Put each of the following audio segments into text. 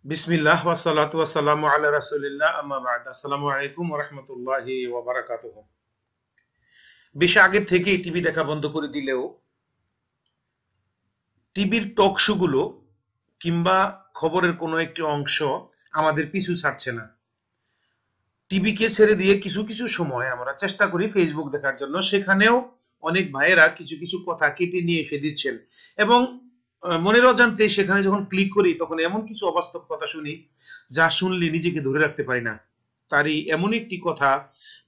বিসমিল্লাহ ওয়াসসালাতু ওয়াসসালামু আলা রাসূলিল্লাহ আম্মা বা'দ। আসসালামু আলাইকুম ওয়া রাহমাতুল্লাহি ওয়া বারাকাতুহু। বেশ আগে থেকেই টিভি দেখা বন্ধ করে দিলেও টিভির টক শো গুলো কিংবা খবরের কোনো একটি অংশ আমাদের পিছু ছাড়ছে না। টিভিকে ছেড়ে দিয়ে কিছু কিছু সময় আমরা চেষ্টা করি ফেসবুক দেখার জন্য, সেখানেও অনেক ভাইয়েরা কিছু কিছু কথা কেটে নিয়ে এসে দিচ্ছেন এবং মনের অজান্তে সেখানে যখন ক্লিক করি তখন এমন কিছু অবাস্তব কথা শুনি যা শুনলে নিজেকে ধরে রাখতে পারি না। তারই এমন একটি কথা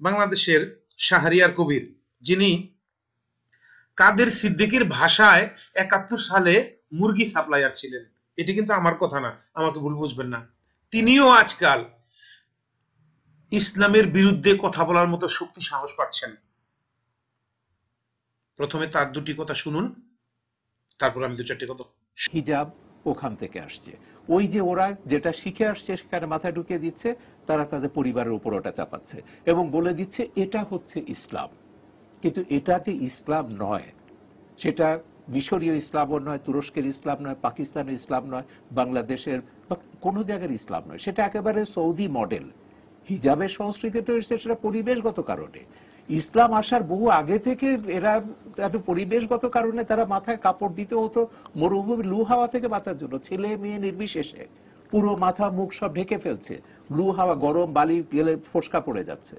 বাংলাদেশের শাহরিয়ার কবির, যিনি কাদের সিদ্দিকীর ভাষায় ৭১ সালে মুরগি সাপ্লায়ার ছিলেন। এটি কিন্তু আমার কথা না, আমাকে ভুল বুঝবেন না। তিনিও আজকাল ইসলামের বিরুদ্ধে কথা বলার মতো শক্তি সাহস পাচ্ছেন। প্রথমে তার দুটি কথা শুনুন, তারপর আমি দু চারটি কথা। হিজাব ওখান থেকে আসছে, ওই যে ওরা যেটা শিখে আসছে সেখানে মাথায় ঢুকিয়ে দিচ্ছে, তারা তাদের পরিবারের উপর ওটা চাপাচ্ছে এবং বলে দিচ্ছে এটা হচ্ছে ইসলাম। কিন্তু এটা যে ইসলাম নয়, সেটা মিশরীয় ইসলামও নয়, তুরস্কের ইসলাম নয়, পাকিস্তানের ইসলাম নয়, বাংলাদেশের বা কোনো জায়গার ইসলাম নয়, সেটা একেবারে সৌদি মডেল। হিজাবের সংস্কৃতিটা এসেছে সেটা পরিবেশগত কারণে। ইসলাম আসার বহু আগে থেকে এরা একটু পরিবেশগত কারণে তারা মাথায় কাপড় দিতে হতো মরুভূমি লু হাওয়া থেকে বাঁচার জন্য, ছেলে মেয়ে নির্বিশেষে পুরো মাথা মুখ সব ঢেকে ফেলছে, লু হাওয়া গরম বালি গেলে ফোসকা পড়ে যাচ্ছে।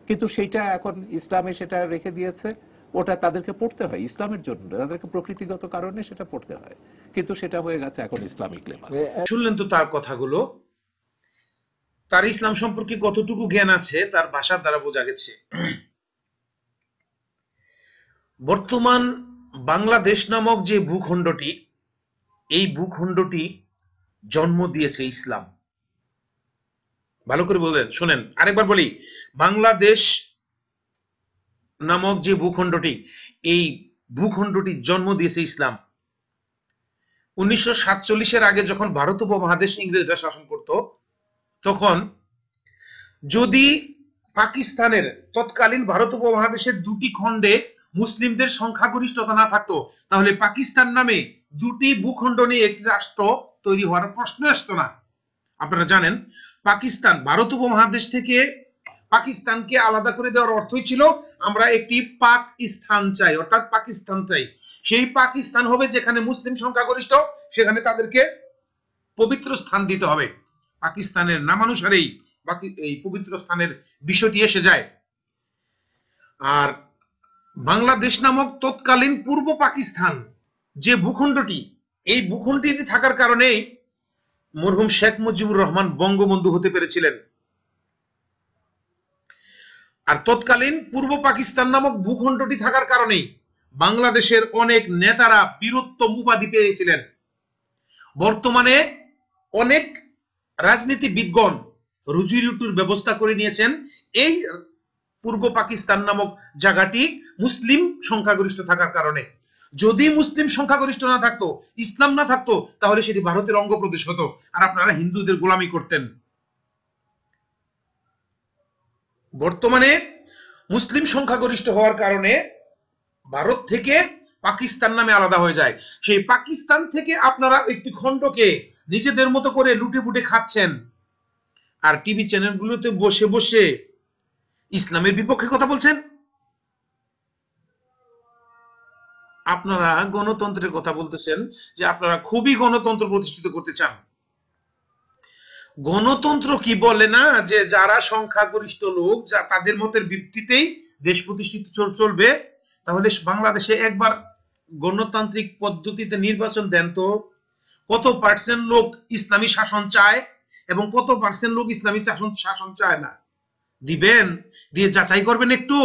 কিন্তু সেটা এখন ইসলামে সেটা রেখে দিয়েছে, ওটা তাদেরকে পড়তে হয় ইসলামের জন্য, তাদেরকে প্রকৃতিগত কারণে সেটা পড়তে হয়, কিন্তু সেটা হয়ে গেছে এখন ইসলামিক লেবাস। শুনলেন তো তার কথাগুলো। তার ইসলাম সম্পর্কে কতটুকু জ্ঞান আছে তার ভাষার দ্বারা বোঝা গেছে। বর্তমান বাংলাদেশ নামক যে ভূখণ্ডটি, এই ভূখণ্ডটি জন্ম দিয়েছে ইসলাম। ভালো করে বললেন, শোনেন আরেকবার বলি, বাংলাদেশ নামক যে ভূখণ্ডটি, এই ভূখণ্ডটি জন্ম দিয়েছে ইসলাম। 1947-এর আগে যখন ভারত উপমহাদেশ ইংরেজরা শাসন করত, তখন যদি পাকিস্তানের তৎকালীন ভারত উপমহাদেশের দুটি খণ্ডে মুসলিমদের সংখ্যাগরিষ্ঠতা না থাকতো, তাহলে পাকিস্তান নামে দুটি ভূখণ্ড নিয়ে একটি রাষ্ট্র তৈরি হওয়ার প্রশ্ন আসতো না। আপনারা জানেন, পাকিস্তান ভারত উপমহাদেশ থেকে পাকিস্তানকে আলাদা করে দেওয়ার অর্থই ছিল আমরা একটি পাকিস্তান চাই, অর্থাৎ পাকিস্তান চাই। সেই পাকিস্তান হবে যেখানে মুসলিম সংখ্যাগরিষ্ঠ, সেখানে তাদেরকে পবিত্র স্থান দিতে হবে। পাকিস্তানের নামানুসারেই বাকি এই পবিত্র স্থানের বিষয়টি এসে যায়। আর বাংলাদেশ নামক তৎকালীন পূর্ব পাকিস্তান যে ভূখণ্ডটি, এই ভূখণ্ডটি থাকার কারণে মরহুম শেখ মুজিবুর রহমান বঙ্গবন্ধু হতে পেরেছিলেন। আর তৎকালীন পূর্ব পাকিস্তান নামক ভূখণ্ডটি থাকার কারণেই বাংলাদেশের অনেক নেতারা বীরত্ব উপাধি পেয়েছিলেন। বর্তমানে অনেক রাজনীতিবিদগণ রুজি রুটির ব্যবস্থা করে নিয়েছেন এই পূর্ব পাকিস্তান নামক জায়গাটি মুসলিম সংখ্যাগরিষ্ঠ থাকার কারণে। যদি মুসলিম সংখ্যাগরিষ্ঠ না থাকতো, ইসলাম না থাকতো, তাহলে সেটি ভারতের অঙ্গপ্রদেশ হতো আর আপনারা হিন্দুদের গোলামি করতেন। বর্তমানে মুসলিম সংখ্যাগরিষ্ঠ হওয়ার কারণে ভারত থেকে পাকিস্তান নামে আলাদা হয়ে যায়। সেই পাকিস্তান থেকে আপনারা একটি খণ্ডকে নিজেদের মতো করে লুটে পুটে খাচ্ছেন, আর টিভি চ্যানেলগুলোতে বসে বসে ইসলামের বিপক্ষে কথা বলছেন। আপনারা গণতন্ত্রের কথা বলতেছেন যে আপনারা খুবই গণতন্ত্র প্রতিষ্ঠিত করতে চান। গণতন্ত্র কি বলে না যে যারা সংখ্যাগরিষ্ঠ লোক, যা তাদের মতের ভিত্তিতেই দেশ প্রতিষ্ঠিত চলবে। তাহলে বাংলাদেশে একবার গণতান্ত্রিক পদ্ধতিতে নির্বাচন দেন তো, কত পার্সেন্ট লোক ইসলামী শাসন চায় এবং কত পার্সেন্ট লোক ইসলামী শাসন চায় না, দিবেন, দিয়ে যাচাই করবেন একটু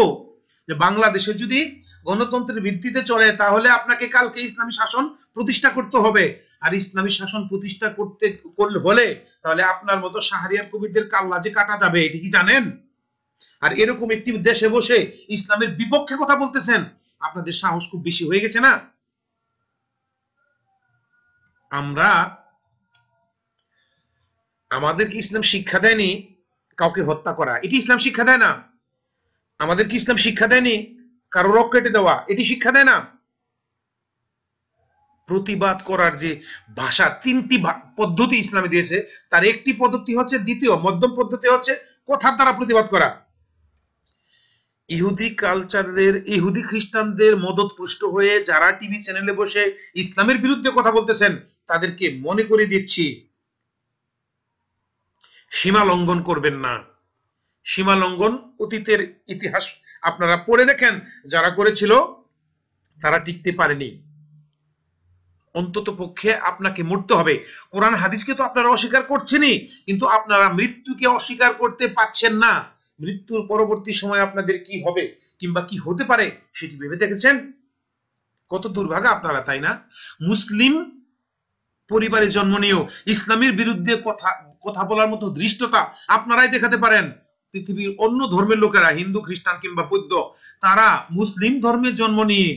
যে বাংলাদেশে যদি গণতন্ত্রের ভিত্তিতে চলে তাহলে আপনাকে কালকে ইসলামী শাসন প্রতিষ্ঠা করতে হবে। আর ইসলামী শাসন প্রতিষ্ঠা করতে হলে তাহলে আপনার মতো শাহরিয়ার কবিরদের কাল্লা যে কাটা যাবে, এটি কি জানেন? আর এরকম একটি দেশে বসে ইসলামের বিপক্ষে কথা বলতেছেন, আপনাদের সাহস খুব বেশি হয়ে গেছে না? আমাদেরকে ইসলাম শিক্ষা দেয়নি কাউকে হত্যা করা, এটি ইসলাম শিক্ষা দেয় না। আমাদেরকে ইসলাম শিক্ষা দেয়নি কারো রক কেটে দেওয়া, এটি শিক্ষা দেয় না। প্রতিবাদ করার যে ভাষা, তিনটি পদ্ধতি ইসলামে দিয়েছে, তার একটি পদ্ধতি হচ্ছে, দ্বিতীয় মধ্যম পদ্ধতি হচ্ছে কথার দ্বারা প্রতিবাদ করা। ইহুদি কালচারের, ইহুদি খ্রিস্টানদের মদতপুষ্ট হয়ে যারা টিভি চ্যানেলে বসে ইসলামের বিরুদ্ধে কথা বলতেছেন, তাদেরকে মনে করে দিচ্ছি, সীমা লঙ্ঘন করবেন না। সীমা লঙ্ঘন অতীতের ইতিহাস আপনারা পড়ে দেখেন, যারা করেছিল তারা টিকতে পারেনি। অন্তত পক্ষে আপনাকে মরতে হবে। কোরআন হাদিসকে তো আপনারা অস্বীকার করছেনই, কিন্তু আপনারা মৃত্যুকে অস্বীকার করতে পারছেন না। মৃত্যুর পরবর্তী সময় আপনাদের কি হবে কিংবা কি হতে পারে সেটি ভেবে দেখেছেন? কত দুর্ভাগা আপনারা, তাই না? মুসলিম পরিবারে জন্ম নিয়েও ইসলামের বিরুদ্ধে কথা বলার মতো ধৃষ্টতা আপনারাই দেখাতে পারেন। পৃথিবীর অন্য ধর্মের লোকেরা, হিন্দু খ্রিস্টান কিংবা বৌদ্ধ, তারা মুসলিম ধর্মে জন্ম নিয়ে,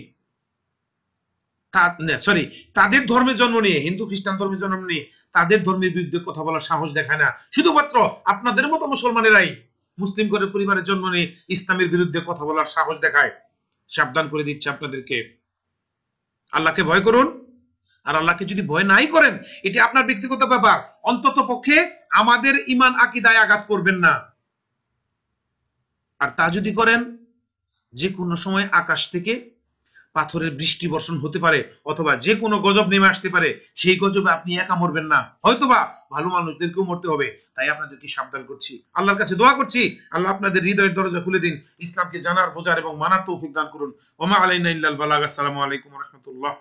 তাদের ধর্মে জন্ম নিয়ে, হিন্দু খ্রিস্টান ধর্মে জন্ম নিয়ে তাদের ধর্মের বিরুদ্ধে কথা বলার সাহস দেখায় না। শুধুমাত্র আপনাদের মতো মুসলমানেরাই মুসলিম করে পরিবারে জন্ম নিয়ে ইসলামের বিরুদ্ধে কথা বলার সাহস দেখায়। সাবধান করে দিচ্ছে আপনাদেরকে, আল্লাহকে ভয় করুন। আর আল্লাহকে যদি ভয় নাই করেন, এটি আপনার ব্যক্তিগত ব্যাপার, অন্তত পক্ষে আমাদের ঈমান আকীদায় আঘাত করবেন না। আর তা যদি করেন, যে কোনো সময় আকাশ থেকে পাথরের বৃষ্টি বর্ষণ হতে পারে, অথবা যে কোনো গজব নেমে আসতে পারে। সেই গজবে আপনি একা মরবেন না, হয়তোবা ভালো মানুষদেরকেও মরতে হবে। তাই আপনাদেরকে সাবধান করছি, আল্লাহর কাছে দোয়া করছি, আল্লাহ আপনাদের হৃদয়ের দরজা খুলে দিন, ইসলামকে জানার, বোঝার এবং মানার তৌফিক দান করুন। ওয়া মা আলাইনা ইল্লাল বালাগ। আসসালামু আলাইকুম ওয়া রাহমাতুল্লাহ।